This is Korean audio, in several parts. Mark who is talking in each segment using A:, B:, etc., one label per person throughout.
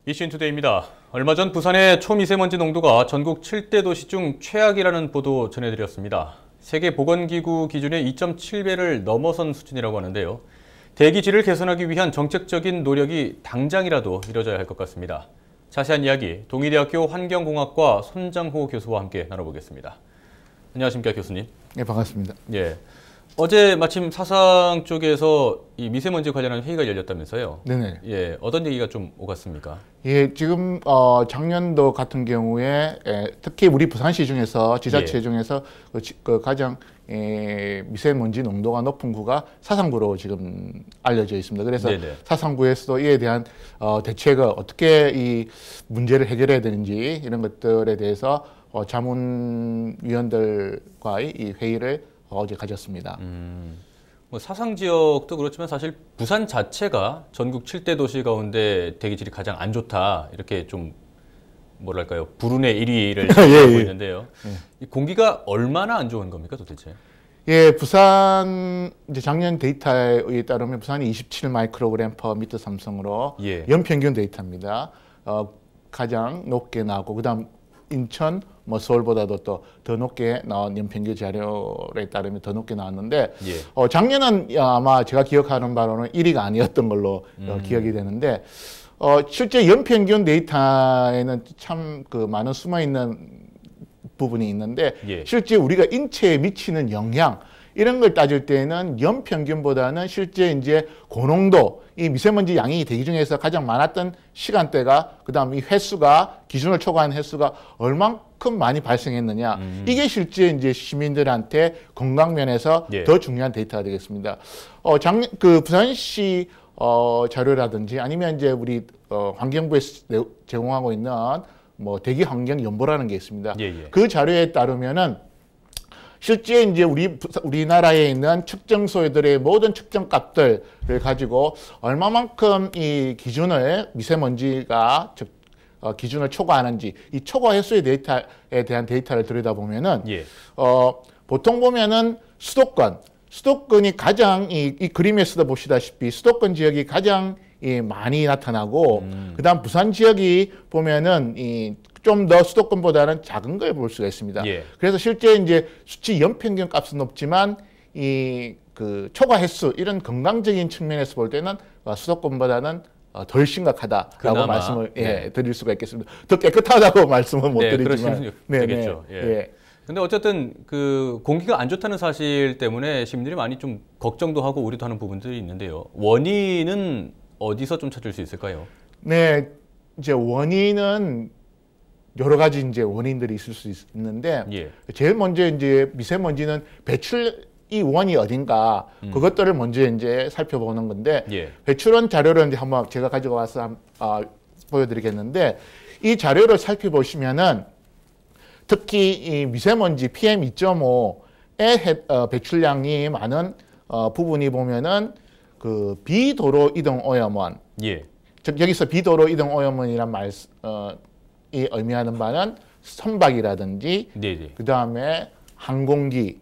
A: 이슈인투데이입니다. 얼마 전 부산의 초미세먼지 농도가 전국 7대 도시 중 최악이라는 보도 전해드렸습니다. 세계보건기구 기준의 2.7배를 넘어선 수준이라고 하는데요. 대기질을 개선하기 위한 정책적인 노력이 당장이라도 이뤄져야 할 것 같습니다. 자세한 이야기 동의대학교 환경공학과 손장호 교수와 함께 나눠보겠습니다. 안녕하십니까, 교수님.
B: 네, 반갑습니다.
A: 예. 어제 마침 사상 쪽에서 이 미세먼지 관련한 회의가 열렸다면서요?
B: 네네.
A: 예, 어떤 얘기가 좀 오갔습니까?
B: 예, 지금 작년도 같은 경우에 특히 우리 부산시 중에서 지자체 중에서 가장 미세먼지 농도가 높은 구가 사상구로 지금 알려져 있습니다. 그래서 네네. 사상구에서도 이에 대한 대책을 어떻게 이 문제를 해결해야 되는지 이런 것들에 대해서 자문위원들과의 이 회의를 어제 가졌습니다.
A: 뭐 사상 지역도 그렇지만 사실 부산 자체가 전국 7대 도시 가운데 대기질이 가장 안 좋다 이렇게 좀 뭐랄까요 불운의 1위를 차지하고 있는데요. 이 공기가 얼마나 안 좋은 겁니까 도대체?
B: 예, 부산 이제 작년 데이터에 따르면 부산이 27 마이크로그램 퍼 미터 삼성으로 연평균 데이터입니다. 가장 높게 나오고 그다음 인천, 서울보다도 또 더 높게 나온 연평균 자료에 따르면 더 높게 나왔는데 작년은 아마 제가 기억하는 바로는 1위가 아니었던 걸로 기억이 되는데 실제 연평균 데이터에는 참 많은 숨어있는 부분이 있는데 실제 우리가 인체에 미치는 영향 이런 걸 따질 때는 연평균보다는 실제 이제 고농도 이 미세먼지 양이 대기 중에서 가장 많았던 시간대가 그다음 이 횟수가 기준을 초과한 횟수가 얼만큼 많이 발생했느냐 이게 실제 이제 시민들한테 건강 면에서 더 중요한 데이터가 되겠습니다. 부산시 자료라든지 아니면 이제 우리 환경부에서 제공하고 있는 뭐 대기 환경 연보라는 게 있습니다. 그 자료에 따르면은 실제 이제 우리나라에 있는 측정소들의 모든 측정 값들을 가지고 얼마만큼 이 기준을 미세먼지가 기준을 초과하는지 이 초과 횟수의 데이터에 대한 데이터를 들여다보면은 보통 보면은 수도권이 가장 이 그림에서도 보시다시피 수도권 지역이 가장 많이 나타나고 그다음 부산 지역이 보면은 좀 더 수도권보다는 작은 걸 볼 수가 있습니다. 그래서 실제 이제 수치 연평균 값은 높지만 초과 횟수 이런 건강적인 측면에서 볼 때는 수도권보다는 덜 심각하다라고 그나마, 말씀을 드릴 수가 있겠습니다. 더 깨끗하다고 말씀은 못 드리지만
A: 되겠죠. 근데 어쨌든 공기가 안 좋다는 사실 때문에 시민들이 많이 좀 걱정도 하고 우려도 하는 부분들이 있는데요. 원인은 어디서 좀 찾을 수 있을까요?
B: 네, 이제 원인은 여러 가지 이제 원인들이 있을 수 있는데 제일 먼저 이제 미세먼지는 배출이 원이 어딘가 그것들을 먼저 이제 살펴보는 건데 배출원 자료를 이제 한번 제가 가지고 와서 보여드리겠는데 이 자료를 살펴보시면은 특히 이 미세먼지 PM2.5의 배출량이 많은 부분이 보면은 비도로 이동 오염원 즉 여기서 비도로 이동 오염원이란 이 의미하는 바는 선박이라든지 그 다음에 항공기,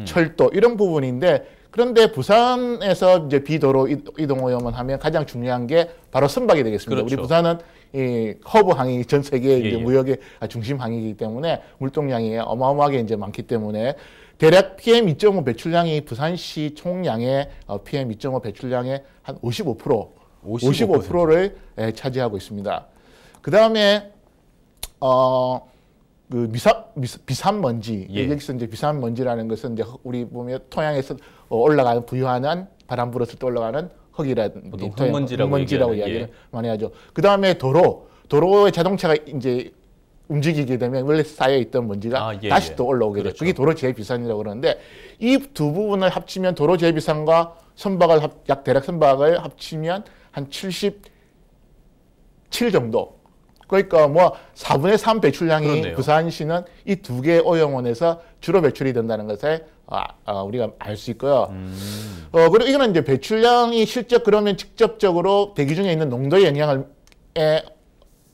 B: 철도 이런 부분인데 그런데 부산에서 이제 비도로 이동 오염원 하면 가장 중요한 게 바로 선박이 되겠습니다. 우리 부산은 이 허브 항이 전 세계 이제 무역의 중심 항이기 때문에 물동량이 어마어마하게 이제 많기 때문에 대략 PM2.5 배출량이 부산시 총량의 PM2.5 배출량의 한 55%를 차지하고 있습니다. 그 다음에 비산먼지 여기서 이제 비산먼지라는 것은 이제 우리 보면 토양에서 올라가는 부유하는 바람 불었을 때 올라가는 흙이라든지 흙먼지라고 이야기를 많이 하죠. 그 다음에 도로에 자동차가 이제 움직이게 되면 원래 쌓여 있던 먼지가 다시 또 올라오게 돼요. 그게 도로 제비산이라고 그러는데 이 두 부분을 합치면 도로 제비산과 대략 선박을 합치면 한 77 정도. 그러니까 뭐 4분의 3 배출량이 그렇네요. 부산시는 이 두 개의 오염원에서 주로 배출이 된다는 것을 우리가 알 수 있고요. 그리고 이거는 이제 배출량이 실제 그러면 직접적으로 대기 중에 있는 농도의 영향을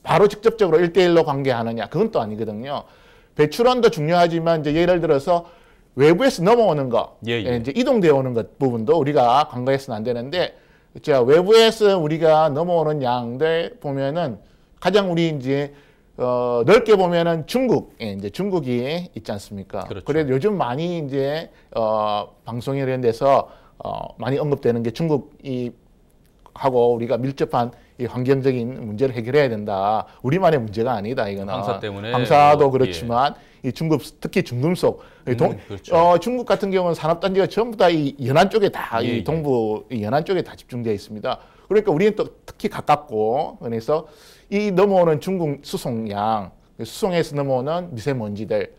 B: 바로 직접적으로 1대1로 관계하느냐 그건 또 아니거든요. 배출원도 중요하지만 이제 예를 들어서 외부에서 넘어오는 거, 이제 이동되어 오는 것 부분도 우리가 간과해서는 안 되는데 자, 외부에서 우리가 넘어오는 양들 보면은 가장 우리 이제 넓게 보면은 중국, 이제 중국이 있지 않습니까?
A: 그렇죠.
B: 그래도 요즘 많이 이제 방송에 이런 데서 많이 언급되는 게 중국이 하고 우리가 밀접한 이 환경적인 문제를 해결해야 된다. 우리만의 문제가 아니다. 이거는
A: 황사 때문에
B: 황사도 그렇지만 이 중국 특히 중금속
A: 그렇죠.
B: 중국 같은 경우는 산업단지가 전부 다 이 연안 쪽에 다 이 동부 이 연안 쪽에 다 집중되어 있습니다. 그러니까 우리는 또 특히 가깝고 그래서 이 넘어오는 중국 수송량 수송에서 넘어오는 미세먼지들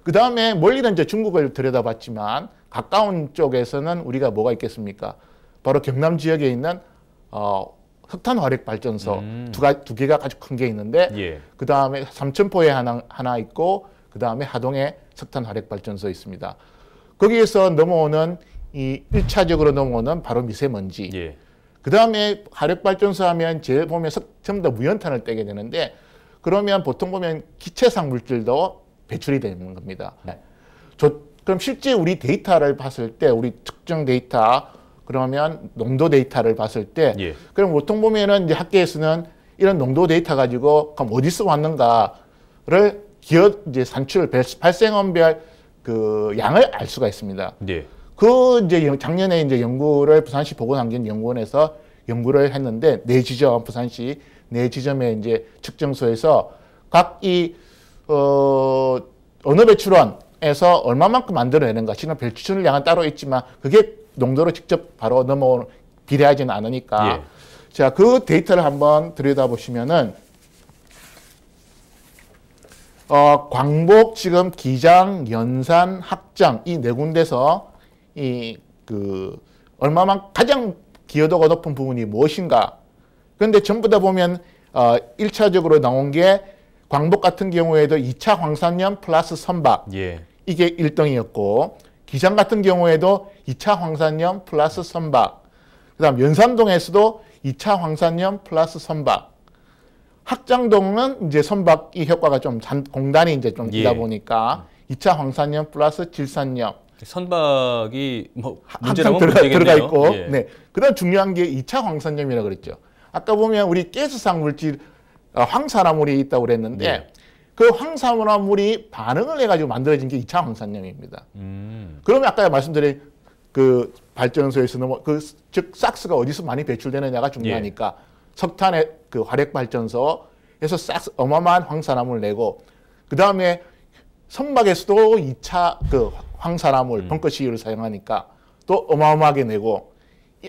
B: 그 다음에 멀리는 이제 중국을 들여다봤지만 가까운 쪽에서는 우리가 뭐가 있겠습니까? 바로 경남 지역에 있는 석탄 화력 발전소 두 개가 아주 큰 게 있는데 그 다음에 삼천포에 하나 있고 그 다음에 하동에 석탄 화력 발전소 있습니다. 거기에서 넘어오는 이 1차적으로 넘어오는 바로 미세먼지. 그 다음에 화력 발전소 하면 제일 보면 전부 다 무연탄을 떼게 되는데 그러면 보통 보면 기체상 물질도 배출이 되는 겁니다. 그럼 실제 우리 데이터를 봤을 때 우리 특정 데이터 그러면 농도 데이터를 봤을 때 그럼 보통 보면은 이제 학계에서는 이런 농도 데이터 가지고 그럼 어디서 왔는가를 기업 이제 산출 발생원별 그 양을 알 수가 있습니다. 그 이제 작년에 이제 연구를 부산시 보건환경연구원에서 연구를 했는데 네 지점 부산시 네 지점의 이제 측정소에서 각 이 어느 배출원에서 얼마만큼 만들어내는가 지금 배출량은 따로 있지만 그게 농도로 직접 바로 비례하지는 않으니까 자, 그 데이터를 한번 들여다보시면은 광복, 지금 기장, 연산, 합장 이 네 군데서 가장 기여도가 높은 부분이 무엇인가? 그런데 전부 다 보면 1차적으로 나온 게 광복 같은 경우에도 2차 황산염 플러스 선박 이게 1등이었고 기장 같은 경우에도 2차 황산염 플러스 선박 그 다음 연산동에서도 2차 황산염 플러스 선박 학장동은 이제 선박이 효과가 좀 공단이 이제 좀 있다 보니까 2차 황산염 플러스 질산염
A: 선박이 뭐
B: 항상 들어가 있고 그다음 중요한 게 2차 황산염이라고 그랬죠. 아까 보면 우리 가스상 물질 황산화물이 있다고 그랬는데 그 황산화물이 반응을 해가지고 만들어진 게 2차 황산염입니다. 그러면 아까 말씀드린 그 발전소에서 즉 삭스가 어디서 많이 배출되느냐가 중요하니까 석탄의 그 화력 발전소에서 삭스 어마어마한 황산화물을 내고 그 다음에 선박에서도 2차 그 황산화물 벙커CU를 사용하니까 또 어마어마하게 내고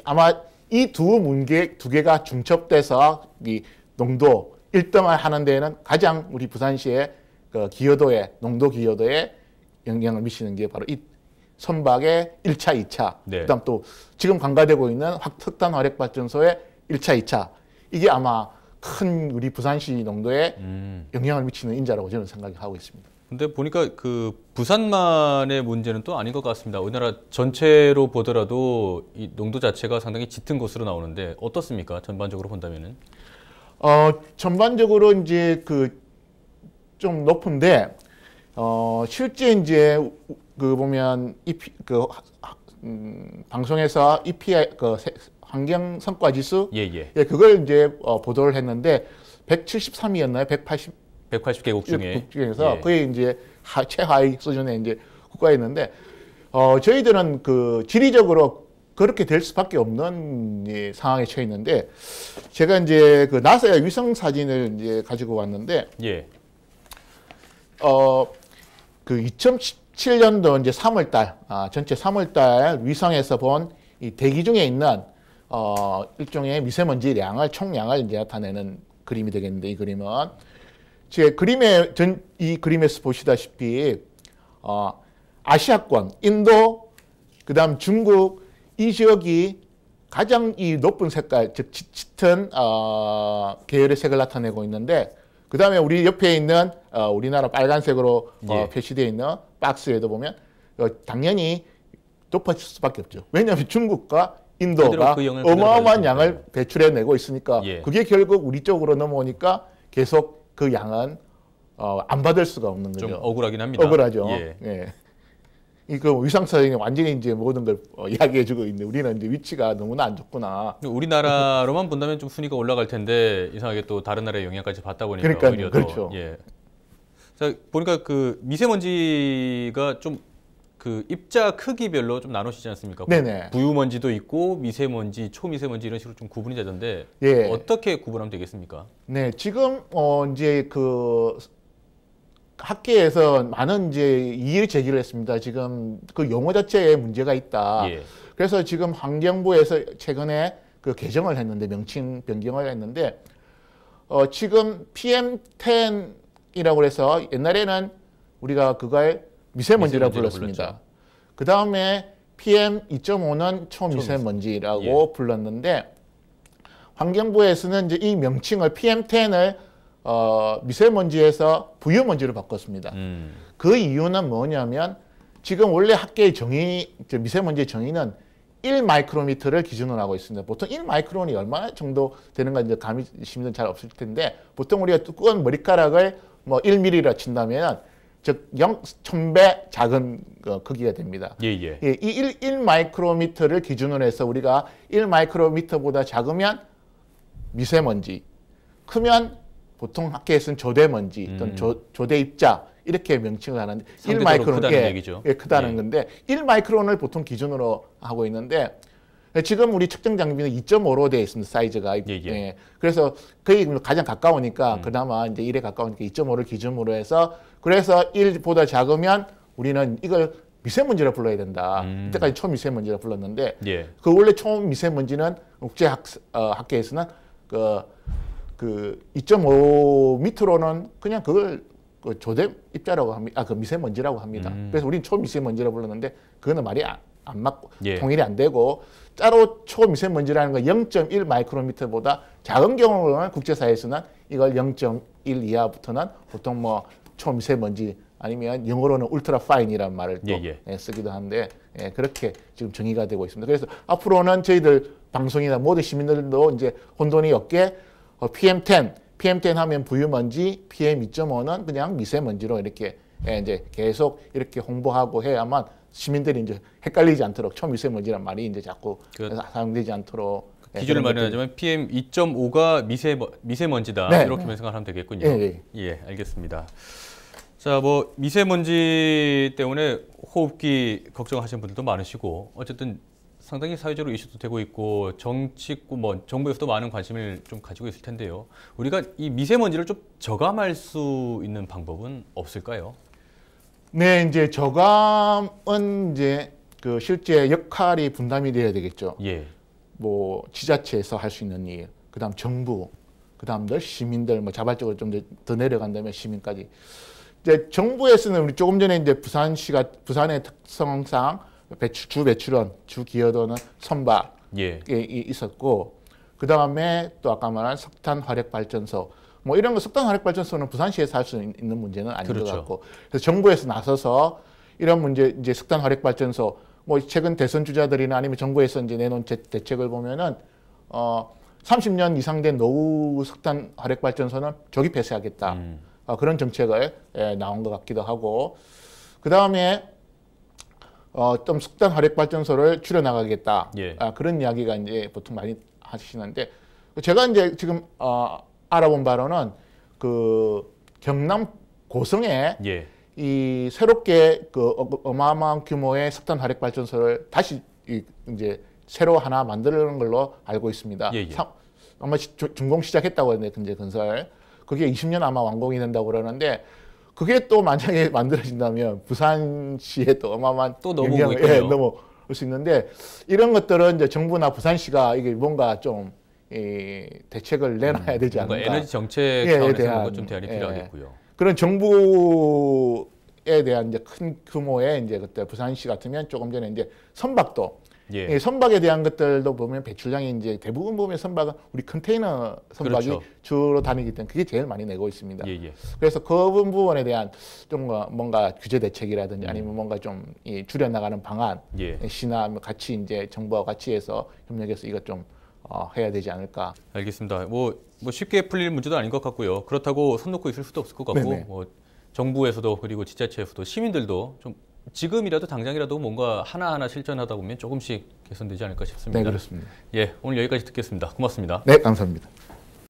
B: 아마 이 두 개가 중첩돼서 이 농도 1등을 하는 데에는 가장 우리 부산시의 그 기여도에 농도 기여도에 영향을 미치는 게 바로 이 선박의 1차, 2차 그다음 또 지금 강가되고 있는 석탄 화력 발전소의 1차, 2차 이게 아마 큰 우리 부산시 농도에 영향을 미치는 인자라고 저는 생각하고 있습니다.
A: 근데 보니까 그 부산만의 문제는 또 아닌 것 같습니다. 우리나라 전체로 보더라도 이 농도 자체가 상당히 짙은 것으로 나오는데 어떻습니까? 전반적으로 본다면은?
B: 전반적으로 이제 좀 높은데 실제 이제 보면 방송에서 EPI 환경 성과 지수 그걸 이제 보도를 했는데 173위였나요?
A: 180개국
B: 중에서 거의 이제 최하위 수준의 이제 국가였는데 저희들은 지리적으로 그렇게 될 수밖에 없는 상황에 처해 있는데 제가 이제 나사의 위성 사진을 이제 가지고 왔는데 2017년도 이제 3월달 전체 3월달 위성에서 본 이 대기 중에 있는 일종의 미세먼지 총량을 이제 나타내는 그림이 되겠는데 이 그림은 이 그림에서 보시다시피 아시아권, 인도, 그다음 중국 이 지역이 가장 이 높은 색깔, 즉 짙은 계열의 색을 나타내고 있는데 그다음에 우리 옆에 있는 우리나라 빨간색으로 표시되어 있는 박스에도 보면 당연히 높아질 수밖에 없죠. 왜냐하면 중국과 인도가 어마어마한 양을 배출해내고 있으니까 그게 결국 우리 쪽으로 넘어오니까 계속 그 양은 안 받을 수가 없는 거죠.
A: 좀 억울하긴 합니다.
B: 억울하죠. 이거 위상사정이 완전히 이제 모든 걸 이야기해주고 있는데 우리는 이제 위치가 너무나 안 좋구나.
A: 우리나라로만 본다면 좀 순위가 올라갈 텐데 이상하게 또 다른 나라의 영향까지 받다 보니까
B: 그러니까요,
A: 오히려
B: 그렇죠.
A: 더 예. 자 보니까 그 미세먼지가 좀 그 입자 크기별로 좀 나누시지 않습니까?
B: 네네.
A: 부유먼지도 있고 미세먼지, 초미세먼지 이런 식으로 좀 구분이 되던데
B: 예.
A: 어떻게 구분하면 되겠습니까?
B: 네, 지금 이제 그 학계에서 많은 이제 이의 제기를 했습니다. 지금 그 용어 자체에 문제가 있다.
A: 예.
B: 그래서 지금 환경부에서 최근에 그 개정을 했는데 명칭 변경을 했는데 지금 PM10이라고 해서 옛날에는 우리가 그걸 미세먼지라고 불렀습니다. 그 다음에 PM2.5는 초미세먼지라고 불렀는데 환경부에서는 이제 이 명칭을 PM10을 미세먼지에서 부유먼지로 바꿨습니다. 그 이유는 뭐냐면 지금 원래 학계의 정의, 미세먼지의 정의는 1마이크로미터를 기준으로 하고 있습니다. 보통 1마이크론이 얼마나 정도 되는가 이제 감이 시민들은 잘 없을 텐데 보통 우리가 두꺼운 머리카락을 뭐 1mm라 친다면 즉 1000배 작은 크기가 됩니다.
A: 예.
B: 이 1마이크로미터를 기준으로 해서 우리가 1마이크로미터보다 작으면 미세먼지, 크면 보통 학계에서는 조대먼지 또는 조대입자 이렇게 명칭을 하는데 1마이크론
A: 크다는 얘기죠.
B: 크다는 건데 1마이크론을 보통 기준으로 하고 있는데 지금 우리 측정 장비는 2.5로 되어 있습니다. 사이즈가. 예. 그래서 거의 가장 가까우니까 그나마 이제 1에 가까우니까 2.5를 기준으로 해서 그래서 1보다 작으면 우리는 이걸 미세먼지라 불러야 된다. 이때까지 초미세먼지라 불렀는데 그 원래 초미세먼지는 국제학계에서는 그 2.5m로는 그냥 그걸 조대 입자라고 합니다. 그 미세먼지라고 합니다. 그래서 우리는 초미세먼지라고 불렀는데 그거는 말이 안 맞고 통일이 안 되고 따로 초미세먼지라는 건 0.1 마이크로미터보다 작은 경우는 국제사회에서는 이걸 0.1 이하부터는 보통 뭐 초미세먼지 아니면 영어로는 울트라 파인이라는 말을 또 쓰기도 하는데 그렇게 지금 정의가 되고 있습니다. 그래서 앞으로는 저희들 방송이나 모든 시민들도 이제 혼돈이 없게 PM10 하면 부유먼지, PM2.5는 그냥 미세먼지로 이렇게 이제 계속 이렇게 홍보하고 해야만 시민들이 이제 헷갈리지 않도록 초미세먼지란 말이 이제 자꾸 사용되지 않도록
A: 기준을 마련하자면 PM2.5가 미세먼지다 이렇게 생각하면 되겠군요. 예, 알겠습니다. 자, 뭐 미세먼지 때문에 호흡기 걱정하시는 분들도 많으시고 어쨌든 상당히 사회적으로 이슈도 되고 있고 정치고 뭐 정부에서도 많은 관심을 좀 가지고 있을 텐데요. 우리가 이 미세먼지를 좀 저감할 수 있는 방법은 없을까요?
B: 네, 이제 저감은 이제 그 실제 역할이 분담이 돼야 되겠죠. 뭐 지자체에서 할 수 있는 일, 그다음 정부, 그다음 시민들 뭐 자발적으로 좀 더 내려간다면 시민까지. 이제 정부에서는 우리 조금 전에 이제 부산시가 부산의 특성상 주 배출원, 주 기여도는 선박이 있었고, 그 다음에 또 아까 말한 석탄 화력 발전소, 뭐 이런 거 석탄 화력 발전소는 부산시에서 할 수 있는 문제는 아닌 것 같고, 그래서 정부에서 나서서 이런 문제 이제 석탄 화력 발전소, 뭐 최근 대선 주자들이나 아니면 정부에서 이제 내놓은 대책을 보면은 30년 이상 된 노후 석탄 화력 발전소는 조기 폐쇄하겠다. 그런 정책을 나온 것 같기도 하고, 그 다음에 좀 석탄 화력 발전소를 줄여나가겠다. 그런 이야기가 이제 보통 많이 하시는데, 제가 이제 지금 알아본 바로는 그 경남 고성에 이 새롭게 그 어마어마한 규모의 석탄 화력 발전소를 다시 이제 새로 하나 만드는 걸로 알고 있습니다. 아마 준공 시작했다고 하는데 이제 건설 그게 20년 아마 완공이 된다고 그러는데. 그게 또 만약에 만들어진다면 부산시에 또 어마어마한
A: 또 영향을
B: 넘어올 수 있는데 이런 것들은 이제 정부나 부산시가 이게 뭔가 좀 대책을 내놔야 되지 않을까.
A: 에너지 정책 차원에서 뭔가 좀 대안이 필요하겠고요.
B: 그런 정부에 대한 이제 큰 규모의 이제 그때 부산시 같으면 조금 전에 이제 선박도 선박에 대한 것들도 보면 배출량이 이제 대부분 보면 선박은 우리 컨테이너 선박이 주로 다니기 때문에 그게 제일 많이 내고 있습니다. 그래서 그 부분에 대한 좀 뭔가 규제 대책이라든지 아니면 뭔가 좀 줄여나가는 방안, 시나 같이 이제 정부와 같이 해서 협력해서 이것 좀 해야 되지 않을까.
A: 알겠습니다. 뭐 쉽게 풀릴 문제도 아닌 것 같고요. 그렇다고 손 놓고 있을 수도 없을 것 같고, 뭐 정부에서도 그리고 지자체에서도 시민들도 좀 지금이라도 당장이라도 뭔가 하나하나 실천하다 보면 조금씩 개선되지 않을까 싶습니다.
B: 네, 그렇습니다.
A: 예, 오늘 여기까지 듣겠습니다. 고맙습니다.
B: 네, 감사합니다.